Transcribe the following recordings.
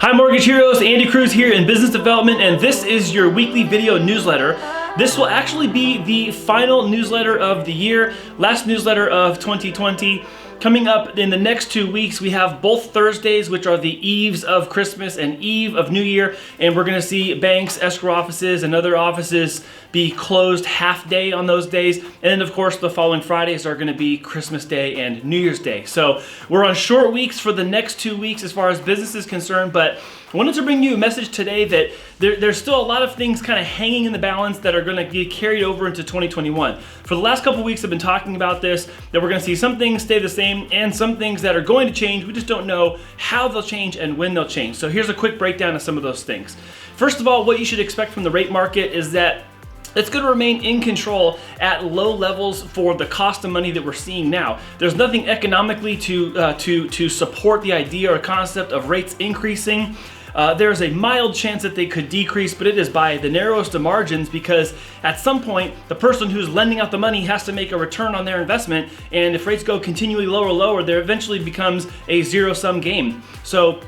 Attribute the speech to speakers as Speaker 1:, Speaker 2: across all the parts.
Speaker 1: Hi Mortgage Heroes, Andy Cruz here in Business Development, and this is your weekly video newsletter. This will actually be the final newsletter of the year, last newsletter of 2020. Coming up in the next 2 weeks, we have both Thursdays, which are the eves of Christmas and eve of New Year, and we're gonna see banks, escrow offices, and other offices be closed half day on those days. And then of course, the following Fridays are gonna be Christmas Day and New Year's Day. So we're on short weeks for the next 2 weeks as far as business is concerned, but I wanted to bring you a message today that there's still a lot of things kind of hanging in the balance that are going to get carried over into 2021. For the last couple weeks I've been talking about this, that we're going to see some things stay the same and some things that are going to change. We just don't know how they'll change and when they'll change. So here's a quick breakdown of some of those things. First of all, what you should expect from the rate market is that it's going to remain in control at low levels for the cost of money that we're seeing now. There's nothing economically to support the idea or concept of rates increasing. There's a mild chance that they could decrease, but it is by the narrowest of margins because at some point, the person who's lending out the money has to make a return on their investment, and if rates go continually lower, there eventually becomes a zero-sum game. So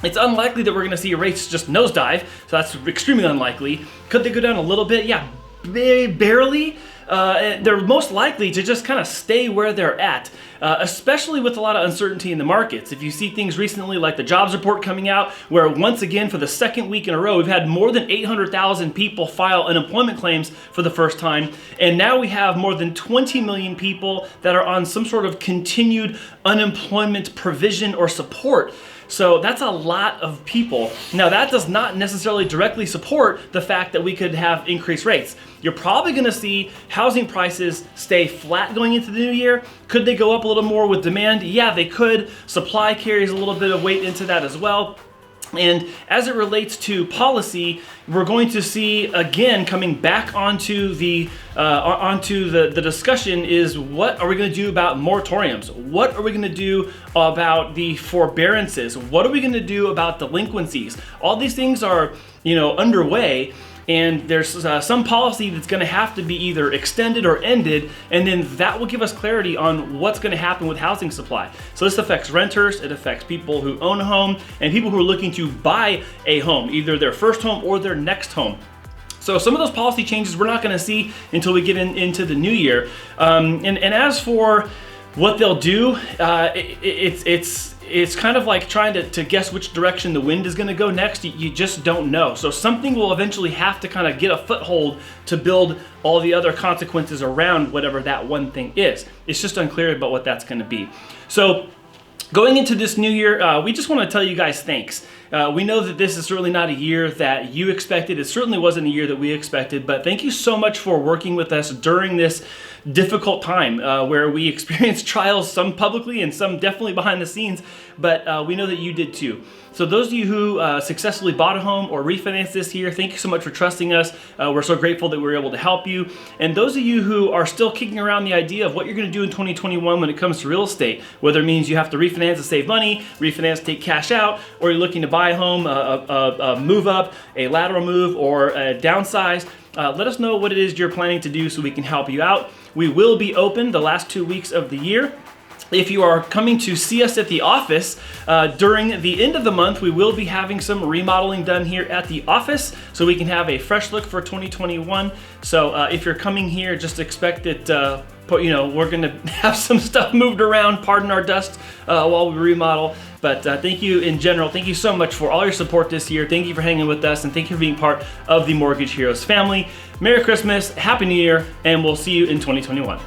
Speaker 1: it's unlikely that we're gonna see rates just nosedive, so that's extremely unlikely. Could they go down a little bit? Yeah, barely. They're most likely to just kind of stay where they're at, especially with a lot of uncertainty in the markets. If you see things recently like the jobs report coming out, where once again for the second week in a row, we've had more than 800,000 people file unemployment claims for the first time, and now we have more than 20 million people that are on some sort of continued unemployment provision or support. So that's a lot of people. Now that does not necessarily directly support the fact that we could have increased rates. You're probably gonna see housing prices stay flat going into the new year. Could they go up a little more with demand? Yeah, they could. Supply carries a little bit of weight into that as well. And as it relates to policy, we're going to see again coming back onto the discussion is what are we going to do about moratoriums? What are we going to do about the forbearances? What are we going to do about delinquencies? All these things are, underway. And there's some policy that's going to have to be either extended or ended, and then that will give us clarity on what's going to happen with housing supply. So this affects renters, it affects people who own a home, and people who are looking to buy a home, either their first home or their next home. So some of those policy changes we're not going to see until we get into the new year. And as for what they'll do, it's kind of like trying to guess which direction the wind is going to go next. You just don't know. So something will eventually have to kind of get a foothold to build all the other consequences around whatever that one thing is. It's just unclear about what that's going to be. So going into this new year, we just want to tell you guys thanks. We know that this is certainly not a year that you expected. It certainly wasn't a year that we expected, but thank you so much for working with us during this difficult time where we experienced trials, some publicly and some definitely behind the scenes, but we know that you did too. So those of you who successfully bought a home or refinanced this year, thank you so much for trusting us. We're so grateful that we were able to help you. And those of you who are still kicking around the idea of what you're going to do in 2021 when it comes to real estate, whether it means you have to refinance to save money, refinance to take cash out, or you're looking to buy a home, a move up, a lateral move, or a downsize, let us know what it is you're planning to do so we can help you out. We will be open the last 2 weeks of the year. If you are coming to see us at the office during the end of the month, we will be having some remodeling done here at the office so we can have a fresh look for 2021. So if you're coming here, just expect that we're going to have some stuff moved around, pardon our dust, while we remodel. But thank you in general. Thank you so much for all your support this year. Thank you for hanging with us, and thank you for being part of the Mortgage Heroes family. Merry Christmas, Happy New Year, and we'll see you in 2021.